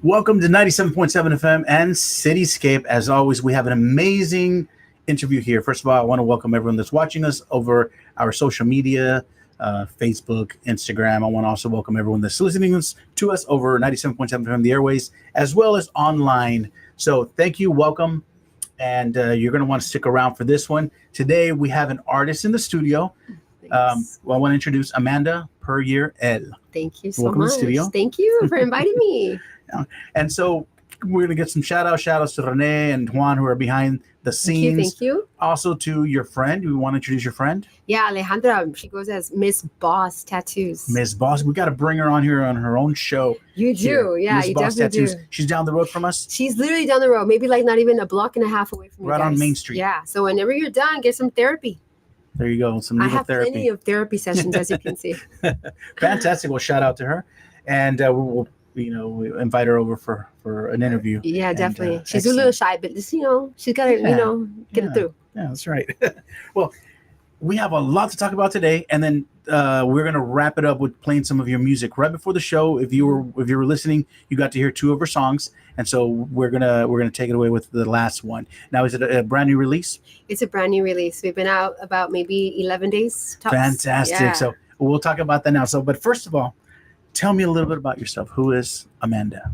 Welcome to 97.7 FM and Cityscape. As always, we have an amazing interview here. First of all, I want to welcome everyone that's watching us over our social media, Facebook, Instagram. I want to also welcome everyone that's listening to us over 97.7 FM, the airways, as well as online. So thank you, welcome, and you're going to want to stick around for this one. Today, we have an artist in the studio. I want to introduce Amanda Perrier L. Thank you so welcome much. To the studio. Thank you for inviting me. And so we're going to get some shout outs to Renee and Juan, who are behind the scenes. Thank you. Also to your friend. You want to introduce your friend? Yeah, Alejandra. She goes as Miss Boss Tattoos. Miss Boss. We got to bring her on here on her own show. You do. Here. Yeah, Miss you Boss definitely Tattoos. do. She's down the road from us. She's literally down the road. Maybe like not even a block and a half away from you Right guys. on Main Street. Yeah. So whenever you're done, get some therapy. There you go. Some needle therapy. I have plenty of therapy sessions, as you can see. Fantastic. Well, shout out to her. And we'll we invite her over for an interview. Yeah, definitely. She's a little shy, but just, she's got to, get it through. Yeah, that's right. Well, we have a lot to talk about today, and then we're going to wrap it up with playing some of your music. Right before the show, if you were listening, you got to hear two of her songs, and so we're gonna take it away with the last one. Now, is it a brand new release? It's a brand new release. We've been out about maybe 11 days tops. Fantastic. Yeah. So we'll talk about that now. So, but first of all, tell me a little bit about yourself. Who is Amanda?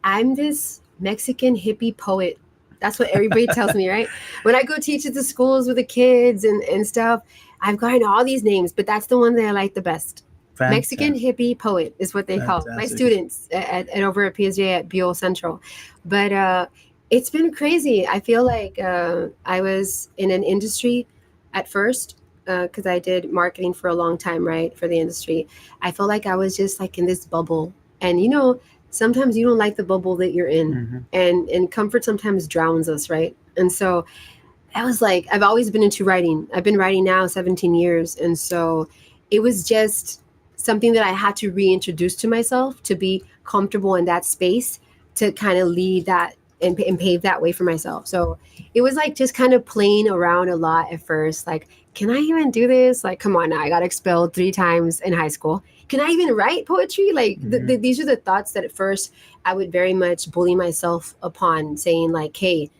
I'm this Mexican hippie poet. That's what everybody tells me, right? When I go teach at the schools with the kids and stuff, I've gotten all these names, but that's the one that I like the best. Fantastic. Mexican hippie poet is what they call my students at over at PSJ at Buell Central. But it's been crazy. I feel like I was in an industry at first, because I did marketing for a long time, right, for the industry. I felt like I was just like in this bubble. And, sometimes you don't like the bubble that you're in. Mm-hmm. And comfort sometimes drowns us, right? And so I was like, I've always been into writing. I've been writing now 17 years. And so it was just something that I had to reintroduce to myself to be comfortable in that space, to kind of lead that and pave that way for myself. So it was like just kind of playing around a lot at first. Like, can I even do this? Like, come on now, I got expelled 3 times in high school. Can I even write poetry? Like, these are the thoughts that at first I would very much bully myself upon, saying like, hey,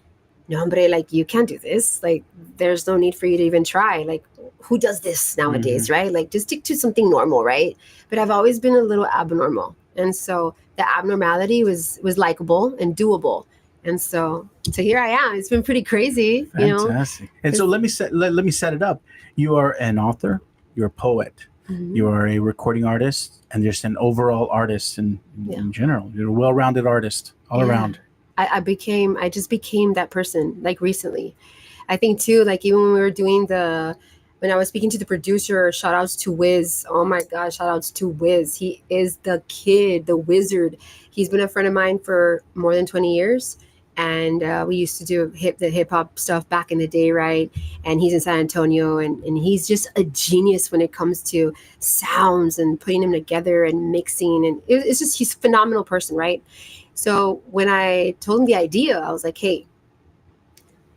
no, hombre, like, you can't do this. Like, there's no need for you to even try. Like, who does this nowadays, right? Like, just stick to something normal, right? But I've always been a little abnormal. And so the abnormality was likable and doable. And so here I am. It's been pretty crazy. Fantastic. And so let me set it up. You are an author. You're a poet. Mm-hmm. You are a recording artist, and just an overall artist in general. You're a well-rounded artist all around. I just became that person, like, recently. I think too, like, even when we were doing when I was speaking to the producer, shout outs to Wiz. Oh my God, shout outs to Wiz. He is the kid, the wizard. He's been a friend of mine for more than 20 years. And we used to do the hip hop stuff back in the day, right? And he's in San Antonio, and he's just a genius when it comes to sounds and putting them together and mixing. And it's just, he's a phenomenal person, right? So when I told him the idea, I was like, hey,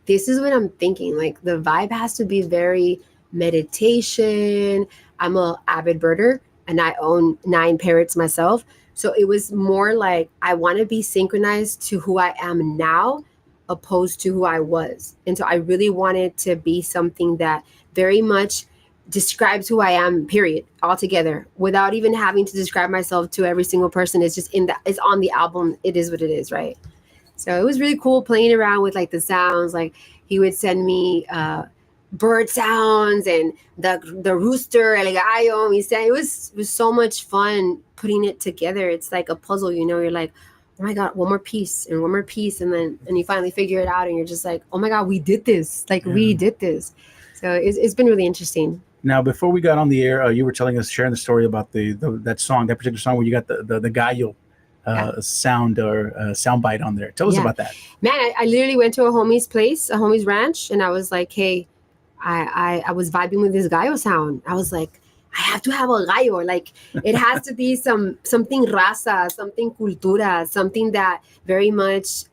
this is what I'm thinking. Like, the vibe has to be very meditation. I'm an avid birder, and I own 9 parrots myself. So it was more like, I want to be synchronized to who I am now, opposed to who I was. And so I really wanted to be something that very much describes who I am, period, altogether, without even having to describe myself to every single person. It's just it's on the album. It is what it is, right? So it was really cool playing around with like the sounds. Like, he would send me bird sounds and the rooster, el gallo. He said it was so much fun putting it together. It's like a puzzle, you're like, oh my God, one more piece, and then you finally figure it out, and you're just like, oh my God, we did this. Like, we did this. So it's been really interesting. Now, before we got on the air, you were sharing the story about that particular song where you got the gallo sound or sound bite on there. Tell us about that. Man, I literally went to a homie's ranch, and I was like, hey, I was vibing with this gallo sound. I was like, I have to have a gallo. Like, it has to be something raza, something cultura, something that very much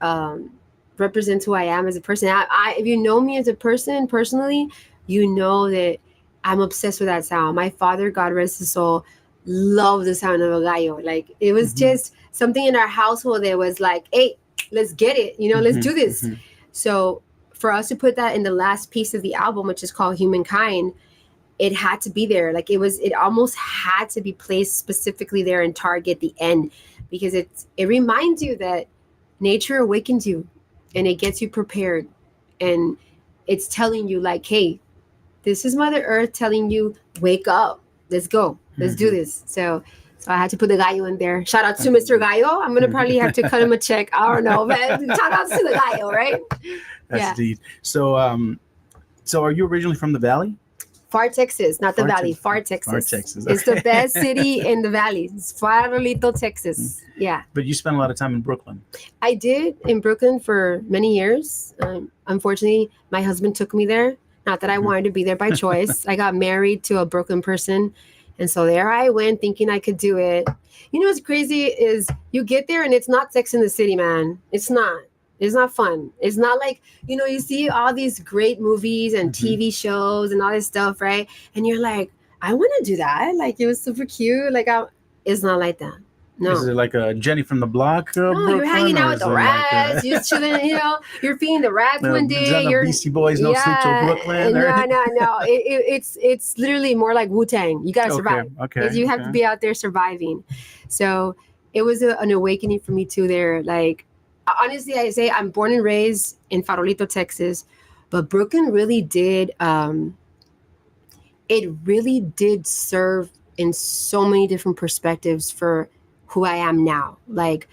represents who I am as a person. If you know me as a person personally, you know that I'm obsessed with that sound. My father, God rest his soul, loved the sound of a gallo. Like, it was just something in our household that was like, hey, let's get it, let's do this. So for us to put that in the last piece of the album, which is called Humankind, it had to be there. Like it almost had to be placed specifically there in Target, the end, because it reminds you that nature awakens you and it gets you prepared. And it's telling you like, hey, this is Mother Earth telling you, wake up, let's go, let's do this. So I had to put the Gallo in there. Shout out to Mr. Gallo. I'm gonna probably have to cut him a check. I don't know, but shout out to the Gallo, right? That's deep. So so are you originally from the Valley? Far Texas, not the Valley. Far Texas. Far Texas. Okay. It's the best city in the Valley. It's Farolito, Texas. Yeah. But you spent a lot of time in Brooklyn. I did in Brooklyn for many years. Unfortunately, my husband took me there. Not that I wanted to be there by choice. I got married to a Brooklyn person. And so there I went thinking I could do it. You know what's crazy is you get there and it's not Sex in the City, man. It's not. It's not fun. It's not like, you see all these great movies and TV shows and all this stuff, right? And you're like, I want to do that. Like, it was super cute. Like, it's not like that. No. Is it like a Jenny from the Block? No, Brooklyn, you're hanging out with the rats. Like you're chilling, you're feeding the rats one day. You're Beastie Boys, No Sleep Till Brooklyn. No. It's literally more like Wu-Tang. You got to survive. Okay. You have to be out there surviving. So it was an awakening for me too there. Like, honestly, I say I'm born and raised in Farolito, Texas, but Brooklyn really did, it really did serve in so many different perspectives for who I am now. Like,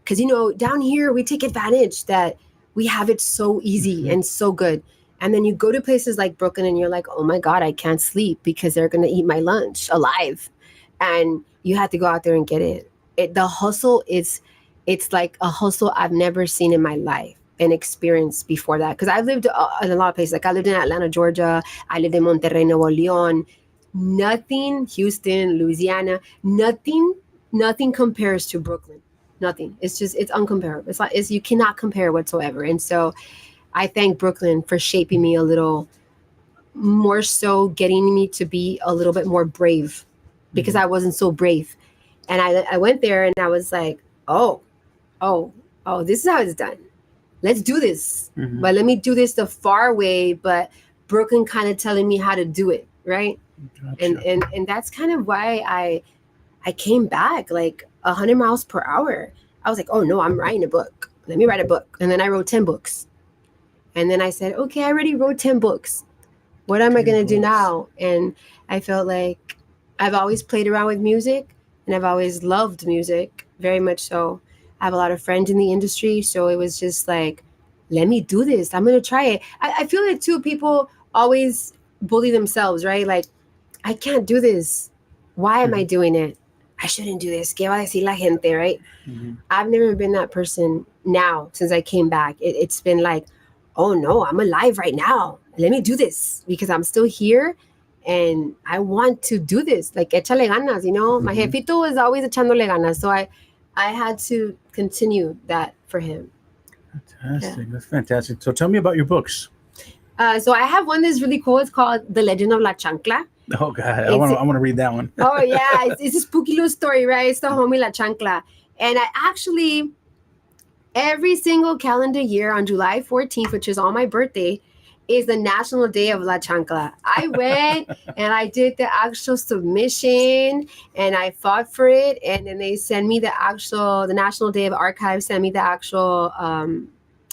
because, down here we take advantage that we have it so easy and so good. And then you go to places like Brooklyn and you're like, oh my God, I can't sleep because they're going to eat my lunch alive. And you have to go out there and get it. The hustle it's like a hustle I've never seen in my life and experienced before that. Because I've lived in a lot of places. Like I lived in Atlanta, Georgia. I lived in Monterrey, Nuevo León. Nothing, Houston, Louisiana, nothing compares to Brooklyn. Nothing. It's uncomparable. You cannot compare whatsoever. And so I thank Brooklyn for shaping me a little more, so getting me to be a little bit more brave, because I wasn't so brave. And I went there and I was like, oh, this is how it's done. Let's do this. But let me do this the far way, but Brooklyn kind of telling me how to do it, right? Gotcha. And that's kind of why I came back like 100 miles per hour. I was like, oh no, I'm writing a book. Let me write a book. And then I wrote 10 books. And then I said, okay, I already wrote 10 books. What am I going to do now? And I felt like I've always played around with music and I've always loved music, very much so. I have a lot of friends in the industry. So it was just like, let me do this. I'm going to try it. I feel like too, people always bully themselves, right? Like, I can't do this. Why am I doing it? I shouldn't do this. ¿Qué va a decir la gente, right? I've never been that person now since I came back. It's been like, oh no, I'm alive right now. Let me do this because I'm still here and I want to do this. Like, échale ganas, My jefito was always echándole ganas. So I had to continue that for him. Fantastic. Yeah. That's fantastic. So tell me about your books. So I have one that's really cool. It's called The Legend of La Chancla. Oh God, I want to read that one. Oh yeah, it's a spooky little story, right? It's the homie La Chancla. And I actually, every single calendar year on July 14th, which is on my birthday, is the National Day of La Chancla. I went and I did the actual submission and I fought for it. And then they sent me the National Day of Archives sent me the actual,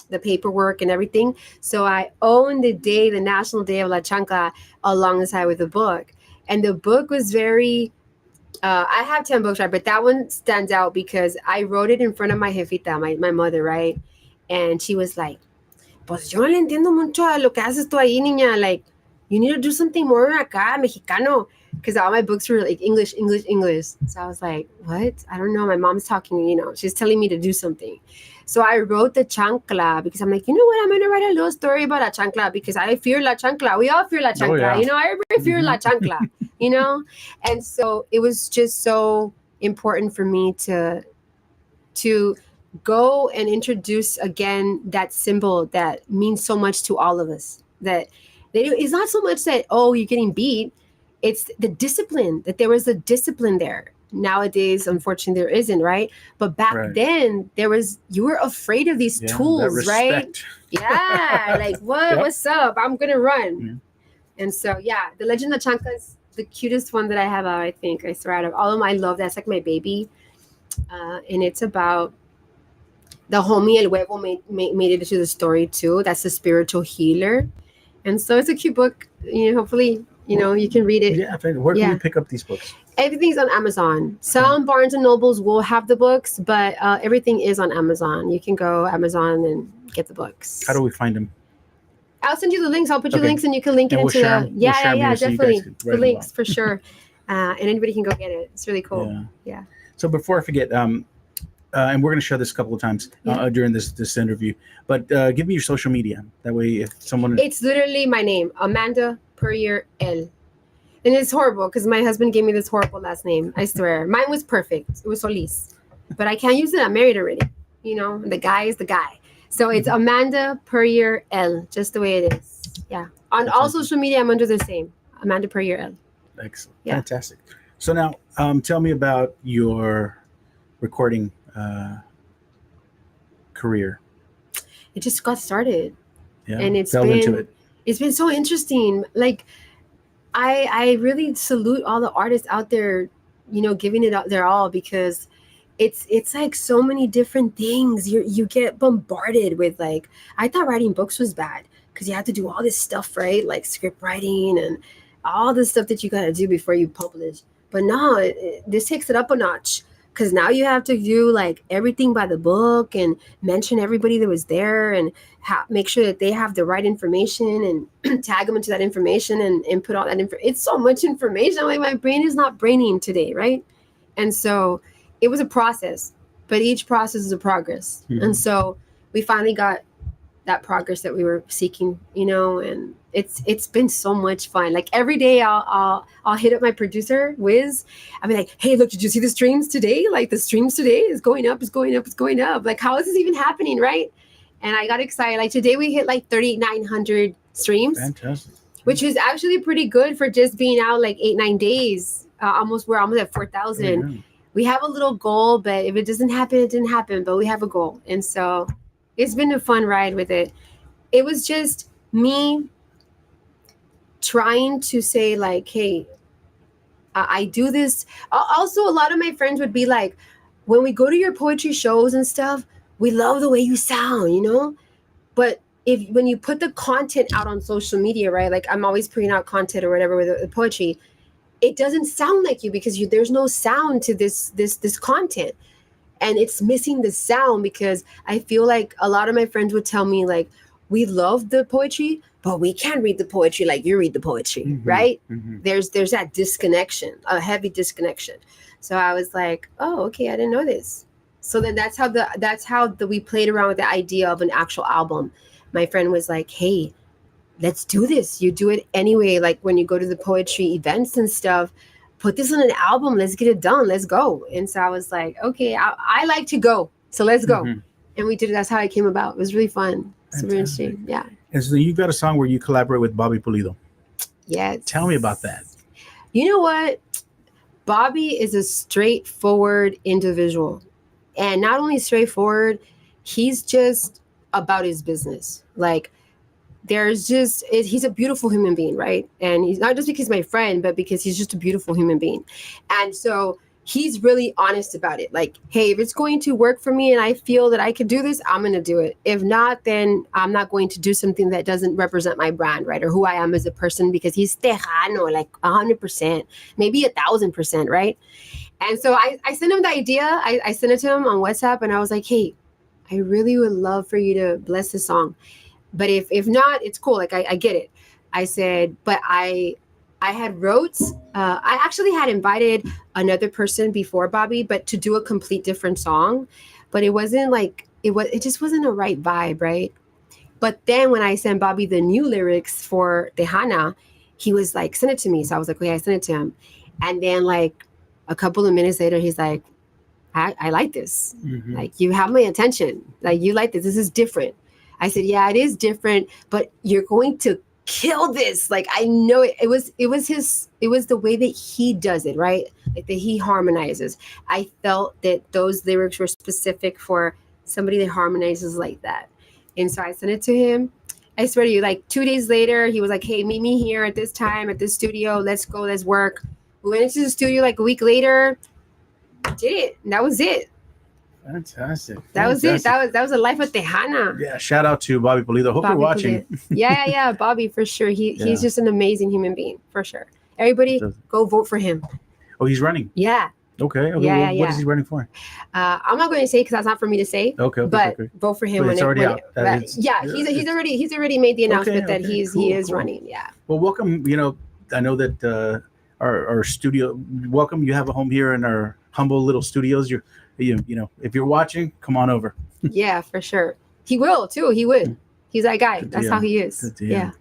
the paperwork and everything. So I own the National Day of La Chancla alongside with the book. And the book was very, I have 10 books, right? But that one stands out because I wrote it in front of my jefita, my mother, right? And she was like, pues yo no le entiendo mucho a lo que haces tú ahí, niña. Like, you need to do something more acá, mexicano. Because all my books were like English. So I was like, what? I don't know. My mom's talking, she's telling me to do something. So I wrote the chancla because I'm like, you know what? I'm going to write a little story about La Chancla because I fear La Chancla. We all fear La Chancla. Oh, yeah. Everybody fears La Chancla, And so it was just so important for me to go and introduce again that symbol that means so much to all of us. That it's not so much that, oh, you're getting beat. It's the discipline, that there was a discipline there. Nowadays, unfortunately, there isn't, right? But back Right. then, you were afraid of these Yeah, that tools, right? respect. Yeah, like what? Yep. What's up? I'm gonna run. Yeah. And so, yeah, the Legend of Chanka is the cutest one that I have out. I think I swear out of all of them, I love that's like my baby, and it's about the homie El Huevo made it into the story too. That's the spiritual healer, and so it's a cute book. Hopefully, you can read it. Yeah. Where can we Yeah. pick up these books? Everything's on Amazon. Some Barnes and Nobles will have the books, but everything is on Amazon. You can go Amazon and get the books. How do we find them? I'll send you the links. I'll put you Okay. links, and you can link it And we'll into share the 'em. We'll share 'em here so you guys definitely can the write 'em links down. for sure. And anybody can go get it. It's really cool. Yeah. Yeah. So before I forget, and we're going to show this a couple of times during this interview, but give me your social media. That way, if someone It's literally my name, Amanda Purrier L. And it's horrible because my husband gave me this horrible last name. I swear. Mine was perfect. It was Solis. But I can't use it. I'm married already. The guy is the guy. So it's Amanda Purrier L, just the way it is. Yeah. On all social media, I'm under the same. Amanda Purrier L. Excellent. Yeah. Fantastic. So now, tell me about your recording career. It just got started. Yeah. And it's delve into it. It's been so interesting. Like, I really salute all the artists out there, giving it out their all, because it's like so many different things. You get bombarded with, like, I thought writing books was bad because you have to do all this stuff, right? Like script writing and all the stuff that you got to do before you publish. But no, this takes it up a notch, because now you have to do like everything by the book and mention everybody that was there and make sure that they have the right information and tag them into that information and input all that info. It's so much information. Like, my brain is not braining today, right? And so it was a process, but each process is a progress. Mhm. And so we finally got that progress that we were seeking, and it's been so much fun. Like, every day I'll hit up my producer, Wiz. I'll be like, hey, look, did you see the streams today? Like, the streams today is going up, it's going up, it's going up. Like, how is this even happening, right? And I got excited. Like, today we hit like 3,900 streams. Fantastic. Which is actually pretty good for just being out like 8-9 days. We're almost at 4,000. Yeah. We have a little goal, but if it doesn't happen, it didn't happen. But we have a goal, and so it's been a fun ride with it. It was just me trying to say, like, hey, I do this. Also, a lot of my friends would be like, when we go to your poetry shows and stuff, we love the way you sound, But when you put the content out on social media, right? Like, I'm always putting out content or whatever with the poetry, it doesn't sound like you, because there's no sound to this content. And it's missing the sound, because I feel like a lot of my friends would tell me, like, we love the poetry, but we can't read the poetry like you read the poetry, Mhm. right? Mhm. There's that disconnection, a heavy disconnection. So I was like, oh, okay, I didn't know this. So then that's how we played around with the idea of an actual album. My friend was like, hey, let's do this. You do it anyway. Like, when you go to the poetry events and stuff, put this on an album. Let's get it done. Let's go. And so I was like, okay, I like to go. So let's go. Mhm. And we did it. That's how it came about. It was really fun. Super Fantastic. interesting. Yeah. And so you've got a song where you collaborate with Bobby Pulido. Yes. Tell me about that. You know what? Bobby is a straightforward individual. And not only straightforward, he's just about his business. Like, he's a beautiful human being, right? And he's not just because he's my friend, but because he's just a beautiful human being. And so he's really honest about it. Like, hey, if it's going to work for me and I feel that I could do this, I'm going to do it. If not, then I'm not going to do something that doesn't represent my brand, right? Or who I am as a person, because he's tejano, like 100%, maybe 1,000%, right? And so I sent him the idea. I sent it to him on WhatsApp, and I was like, hey, I really would love for you to bless this song. But if not, it's cool. Like, I get it. I said, but I had wrote, I actually had invited another person before Bobby, but to do a complete different song. But it wasn't like, it just wasn't a right vibe, right? But then when I sent Bobby the new lyrics for Tejana, he was like, send it to me. So I was like, okay, I sent it to him. And then like a couple of minutes later, he's like, I like this. Mhm. Like, you have my attention. Like, you like this. This is different. I said, yeah, it is different, but you're going to kill this. Like, I know it. It was the way that he does it, right? Like that he harmonizes. I felt that those lyrics were specific for somebody that harmonizes like that. And so I sent it to him. I swear to you, like 2 days later, he was like, "Hey, meet me here at this time at this studio. Let's go, let's work." We went into the studio like a week later, did it. And that was it. Fantastic. That was it. That was a life of Tejana. Yeah, shout out to Bobby Pulido. Hope you're watching. Yeah, Bobby, for sure. He's just an amazing human being, for sure. Everybody, go vote for him. Oh, he's running. Yeah. Okay. Yeah, what is he running for? I'm not going to say because that's not for me to say. Okay. But vote for him. But it's already out. He's already made the announcement that he is running. Yeah. Well, welcome. You know, I know that our studio. Welcome. You have a home here in our humble little studios. You know, if you're watching, come on over. Yeah, for sure. He will too. He would. He's that guy. That's how he is. Yeah.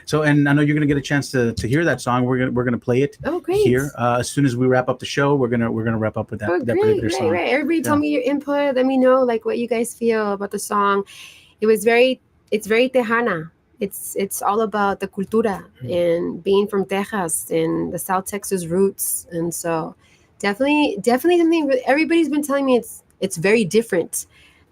So, and I know you're gonna get a chance to hear that song. We're gonna play it. Oh, great. Here, as soon as we wrap up the show, we're gonna wrap up with that particular song. Right. Everybody, tell me your input. Let me know like what you guys feel about the song. It's very Tejana. It's all about the cultura and being from Texas and the South Texas roots. And so, definitely something. Everybody's been telling me it's very different.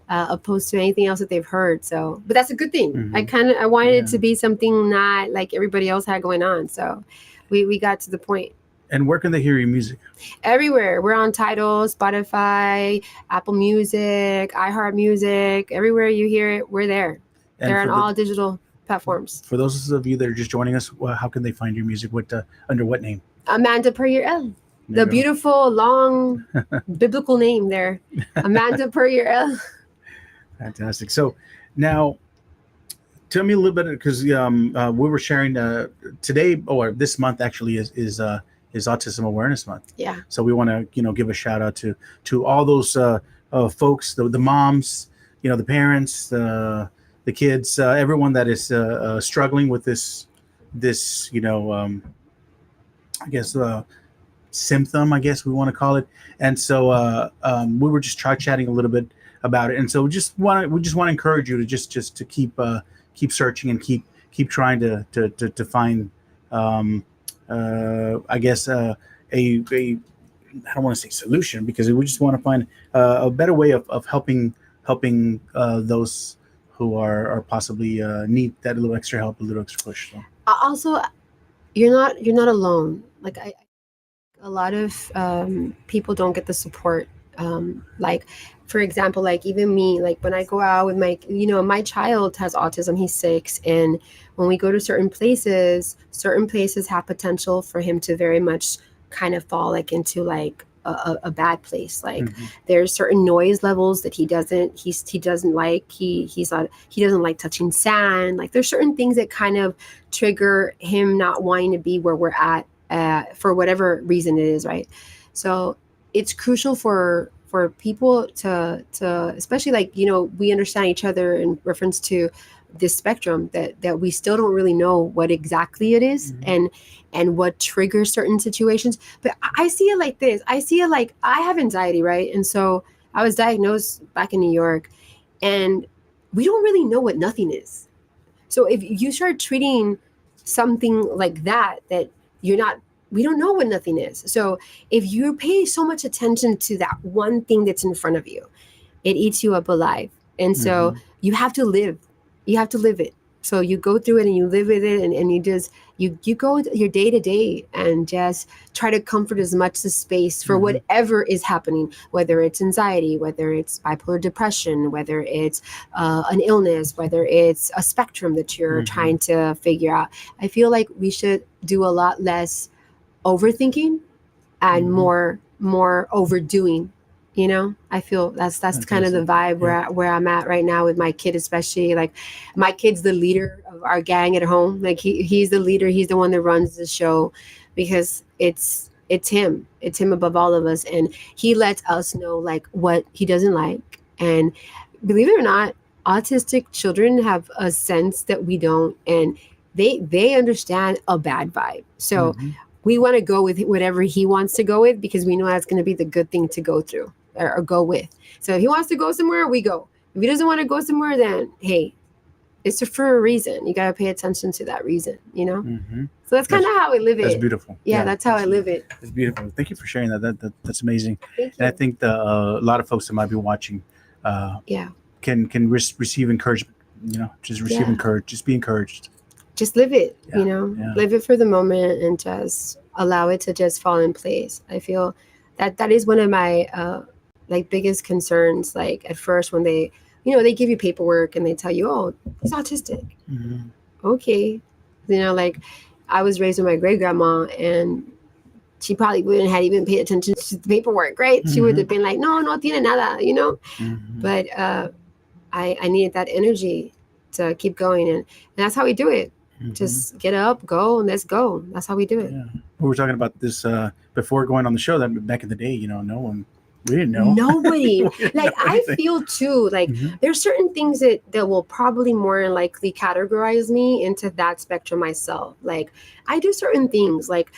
Opposed to anything else that they've heard. So, but that's a good thing. Mm-hmm. I wanted it to be something not like everybody else had going on. So we got to the point. And where can they hear your music? Everywhere. We're on Tidal, Spotify, Apple Music, iHeartMusic. Everywhere you hear it, we're there. And they're on all digital platforms. For those of you that are just joining us, how can they find your music? Under what name? Amanda Puryear L. The beautiful, long, biblical name there. Amanda Puryear L. Fantastic. So now tell me a little bit, because we were sharing today, or this month actually is Autism Awareness Month. Yeah. So we want to give a shout out to all those folks, the moms, the parents, the kids, everyone that is struggling with this I guess symptom, I guess we want to call it. And so we were just chatting a little bit about it, and so we just want to encourage you to just to keep searching and keep trying to find I guess I don't want to say solution, because we just want to find a better way of helping those who are possibly need that little extra help, a little extra push. So. Also, you're not alone. Like a lot of people don't get the support. Like, for example, like even me, like when I go out with my child has autism, he's 6. And when we go to certain places have potential for him to very much kind of fall like into like a bad place. Like there's certain noise levels that he doesn't like. He doesn't like touching sand. Like there's certain things that kind of trigger him not wanting to be where we're at for whatever reason it is, right? So it's crucial for people to especially like, we understand each other in reference to this spectrum that we still don't really know what exactly it is and what triggers certain situations. But I see it like this. I see it like I have anxiety, right? And so I was diagnosed back in New York, and we don't really know what nothing is. So if you start treating something like that we don't know what nothing is. So if you pay so much attention to that one thing that's in front of you, it eats you up alive. And so you have to live it. So you go through it and you live with it, and you go your day to day and just try to comfort as much the space for whatever is happening, whether it's anxiety, whether it's bipolar depression, whether it's an illness, whether it's a spectrum that you're trying to figure out. I feel like we should do a lot less overthinking and more overdoing. I feel that's kind of the vibe where I'm at right now with my kid, especially. Like my kid's the leader of our gang at home. Like he's the leader. He's the one that runs the show, because it's him above all of us. And he lets us know like what he doesn't like. And believe it or not, autistic children have a sense that we don't, and they understand a bad vibe. So we want to go with whatever he wants to go with, because we know that's going to be the good thing to go through or go with. So if he wants to go somewhere, we go. If he doesn't want to go somewhere, then hey, it's for a reason. You got to pay attention to that reason, you know? Mm-hmm. So that's kind of how I live it. That's beautiful. Yeah, that's how I live it. It's beautiful. Thank you for sharing that. That's amazing. Thank you. And I think a lot of folks that might be watching Yeah. can receive encouragement. You know, just receive encouragement. Just be encouraged. Just live it, Yeah, you know? yeah. Live it for the moment and just allow it to just fall in place. I feel that is one of my like biggest concerns. Like at first when they, you know, they give you paperwork and they tell you, oh, he's autistic. Mm-hmm. Okay. You know, like I was raised with my great grandma and she probably wouldn't have even paid attention to the paperwork, right? She would have been like, no tiene nada, you know? Mm-hmm. But I needed that energy to keep going. And that's how we do it. Mm-hmm. Just get up, go, and let's go. That's how we do it. Yeah. We were talking about this before going on the show, that back in the day, you know, we didn't know. Nobody. We didn't Like, know I anything. feel too, like, there's certain things that will probably more likely categorize me into that spectrum myself. Like, I do certain things. Like,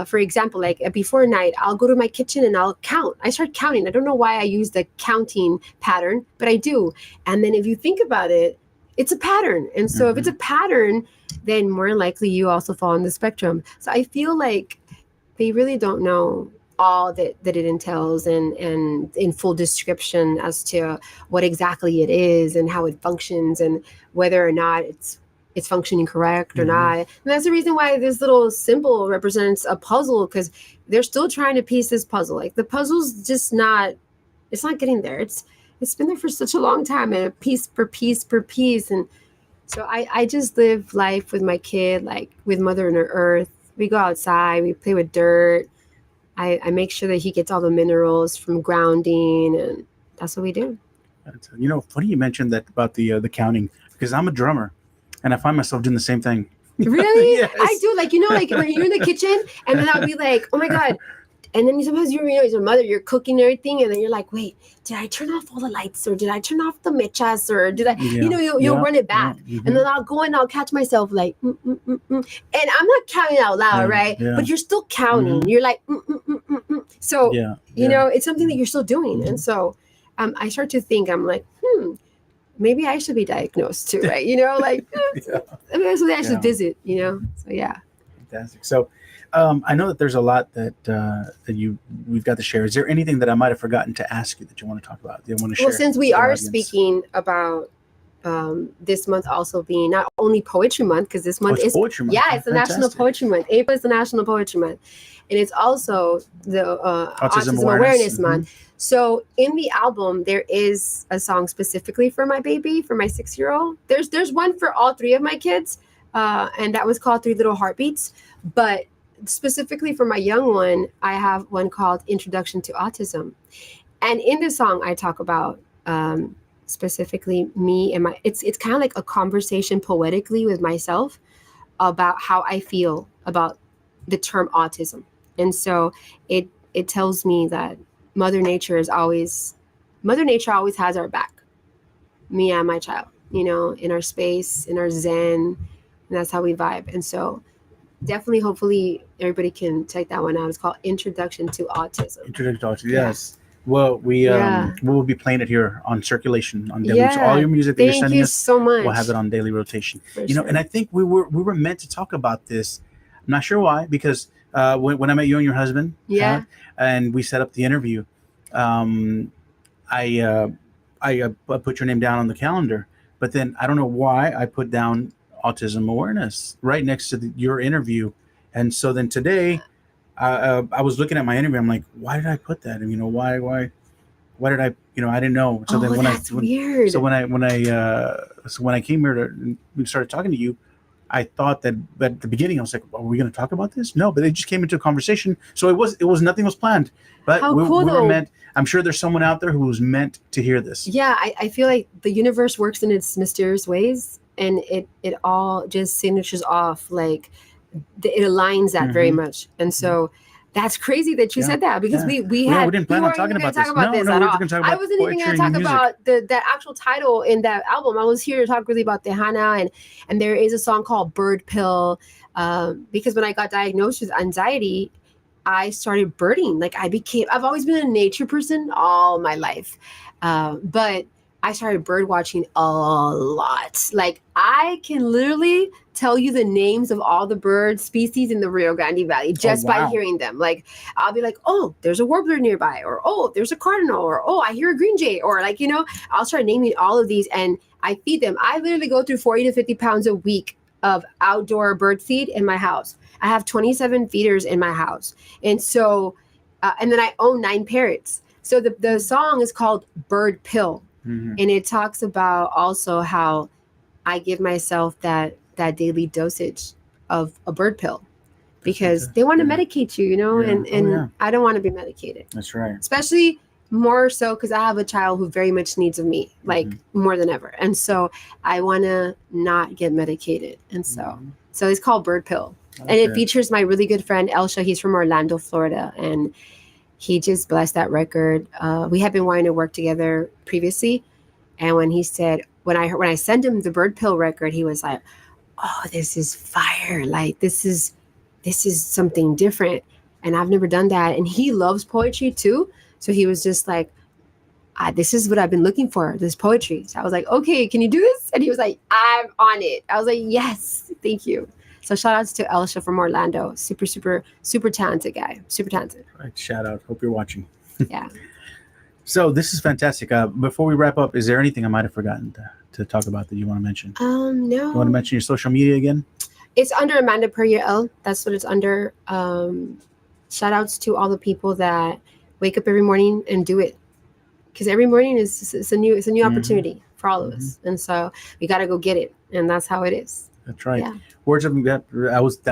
for example, like before night, I'll go to my kitchen and I'll count. I start counting. I don't know why I use the counting pattern, but I do. And then if you think about it, it's a pattern. And so if it's a pattern, then more likely you also fall on the spectrum. So I feel like they really don't know all that it entails and in full description as to what exactly it is and how it functions and whether or not it's functioning correct or not. And that's the reason why this little symbol represents a puzzle, because they're still trying to piece this puzzle. Like the puzzle's just not, it's not getting there. It's been there for such a long time, and piece per piece per piece. And so I just live life with my kid, like with Mother Earth. We go outside, we play with dirt. I make sure that he gets all the minerals from grounding, and that's what we do. You know, funny you mentioned that about the counting, because I'm a drummer, and I find myself doing the same thing. Really? Yes. I do. Like, you know, like when you're in the kitchen, and then I'll be like, oh my God. And then sometimes you know, as your mother, you're cooking and everything, and then you're like, wait, did I turn off all the lights, or did I turn off the mechas, or did I, you know, you'll run it back. And then I'll go and I'll catch myself like, And I'm not counting out loud, right? But you're still counting. You're like, So, you know, it's something that you're still doing. And so I start to think, I'm like, maybe I should be diagnosed too, right? You know, like, maybe I should visit, you know? So, yeah. Fantastic. So, I know that there's a lot that we've got to share. Is there anything that I might have forgotten to ask you that you want to talk about? Do you want to share? Well, since we are speaking about this month also being not only Poetry Month, because this month is Poetry Month. Yeah, it's the National Poetry Month. April is the National Poetry Month, and it's also the Autism Awareness Month. So in the album, there is a song specifically for my baby, for my 6-year-old. There's one for all three of my kids, and that was called Three Little Heartbeats. But specifically for my young one, I have one called Introduction to Autism. And in the song, I talk about specifically me and my, it's kind of like a conversation poetically with myself about how I feel about the term autism. And so it tells me that Mother Nature always has our back, me and my child, you know, in our space, in our zen, and that's how we vibe. And so definitely, hopefully, everybody can check that one out. It's called Introduction to Autism. Introduction to Autism, yes. Well, we will be playing it here on circulation on daily. So all your music that you're sending us, so much. We'll have it on daily rotation. You know, and I think we were meant to talk about this. I'm not sure why, because when I met you and your husband, and we set up the interview, I put your name down on the calendar, but then I don't know why I put down Autism Awareness right next to your interview. And so then today I was looking at my interview. I'm like, why did I put that? And, you know, why did I, you know, I didn't know. So then weird. So when I came here and we started talking to you, I thought that at the beginning I was like, are we going to talk about this? No, but it just came into a conversation. So it was nothing was planned, but we were meant. I'm sure there's someone out there who was meant to hear this. Yeah. I feel like the universe works in its mysterious ways. And it all just signatures off, like it aligns that very much. And so that's crazy that you said that, because we didn't plan on talking about this. I wasn't even going to talk about that actual title in that album. I was here to talk really about Tejana, and there is a song called Bird Pill, because when I got diagnosed with anxiety, I started birding. Like I've always been a nature person all my life, but I started bird watching a lot. Like I can literally tell you the names of all the bird species in the Rio Grande Valley just by wow. hearing them. Like I'll be like, oh, there's a warbler nearby, or oh, there's a cardinal, or oh, I hear a green jay, or like, I'll start naming all of these and I feed them. I literally go through 40 to 50 pounds a week of outdoor bird feed in my house. I have 27 feeders in my house. And so, and then I own 9 parrots. So the song is called Bird Pill. Mhm. And it talks about also how I give myself that daily dosage of a bird pill because they want to medicate you, and I don't want to be medicated. That's right. Especially more so because I have a child who very much needs of me, like more than ever. And so I want to not get medicated. And so it's called Bird Pill. And it features my really good friend, Elsha. He's from Orlando, Florida. And he just blessed that record. We had been wanting to work together previously. And when he said, when I sent him the Bird Pill record, he was like, oh, this is fire. Like, this is something different. And I've never done that. And he loves poetry too. So he was just like, this is what I've been looking for, this poetry. So I was like, okay, can you do this? And he was like, I'm on it. I was like, yes, thank you. So shout outs to Elsha from Orlando. Super, super, super talented guy. Super talented. Right, shout out. Hope you're watching. Yeah. So this is fantastic. Before we wrap up, is there anything I might have forgotten to talk about that you want to mention? No. You want to mention your social media again? It's under Amanda Perrier. That's what it's under. Shout outs to all the people that wake up every morning and do it. Because every morning is a new opportunity for all of us. And so we got to go get it. And that's how it is. That's right. Yeah. Words of that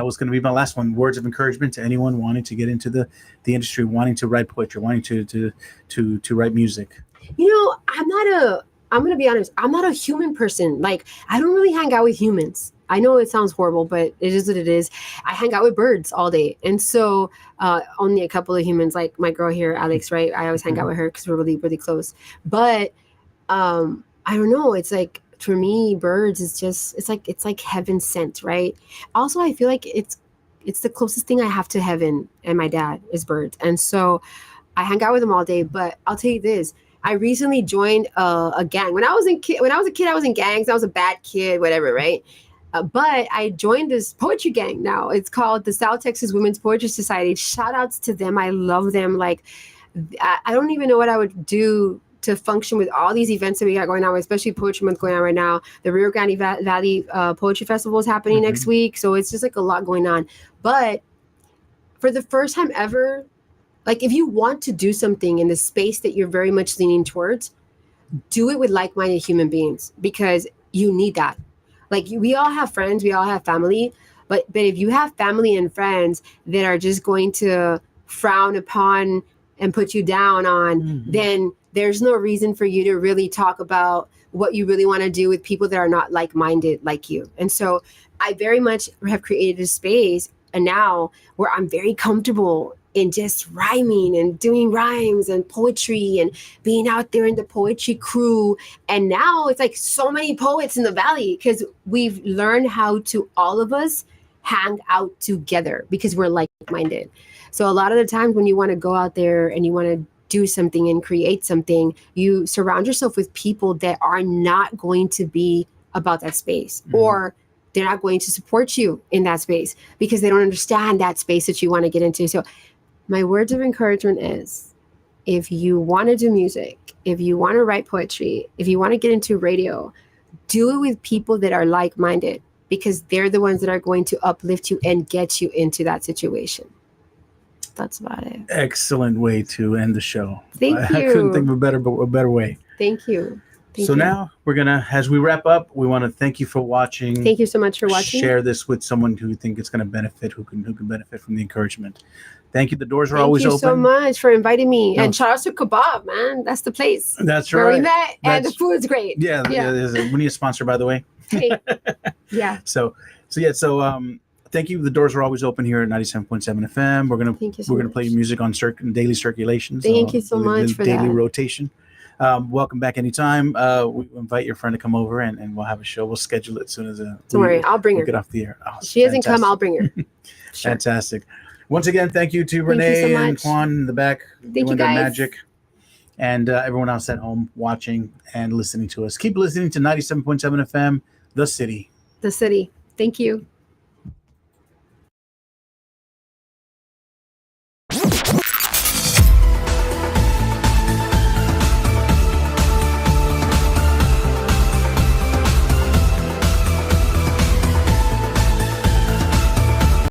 was going to be my last one. Words of encouragement to anyone wanting to get into the industry, wanting to write poetry, wanting to write music. I'm going to be honest. I'm not a human person. Like, I don't really hang out with humans. I know it sounds horrible, but it is what it is. I hang out with birds all day. And so only a couple of humans, like my girl here, Alex, right? I always hang out with her because we're really, really close. But I don't know. It's like, for me, birds is just, it's like heaven sent, right? Also, I feel like it's the closest thing I have to heaven and my dad is birds. And so I hang out with them all day. But I'll tell you this. I recently joined a gang. When I was a kid, I was in gangs. I was a bad kid, whatever, right? But I joined this poetry gang now. It's called the South Texas Women's Poetry Society. Shout outs to them. I love them. Like, I don't even know what I would do to function with all these events that we got going on, especially Poetry Month going on right now. The Rio Grande Valley Poetry Festival is happening next week. So it's just like a lot going on. But for the first time ever, like if you want to do something in the space that you're very much leaning towards, do it with like-minded human beings because you need that. Like we all have friends, we all have family, but if you have family and friends that are just going to frown upon and put you down on, then there's no reason for you to really talk about what you really want to do with people that are not like-minded like you. And so I very much have created a space and now where I'm very comfortable in just rhyming and doing rhymes and poetry and being out there in the poetry crew. And now it's like so many poets in the valley because we've learned how to all of us hang out together because we're like-minded. So a lot of the times when you want to go out there and you want to do something and create something, you surround yourself with people that are not going to be about that space or they're not going to support you in that space because they don't understand that space that you want to get into. So my words of encouragement is if you want to do music, if you want to write poetry, if you want to get into radio, do it with people that are like-minded because they're the ones that are going to uplift you and get you into that situation. That's about it. Excellent way to end the show. Thank you. I couldn't think of a better way. Thank you. So now we're gonna, as we wrap up, we want to thank you for watching. Thank you so much for watching. Share this with someone who you think it's going to benefit, who can benefit from the encouragement. Thank you. The doors are always open. Thank you so much for inviting me. No. And shout out to Kebab, man. That's the place. That's where right. we met, and the food's great. Yeah. We need a sponsor, by the way. Hey. Yeah. So thank you. The doors are always open here at 97.7 FM. We're gonna play music on daily circulation. Thank you so much for daily that. rotation. Welcome back anytime. We invite your friend to come over and we'll have a show. We'll schedule it as soon as don't worry, I'll bring her. Get off the air. Oh, she doesn't come, I'll bring her. Sure. Fantastic. Once again, thank you to Renee and Juan in the back. Thank you guys. Magic. and everyone else at home watching and listening to us. Keep listening to 97.7 FM, The City. The city. Thank you.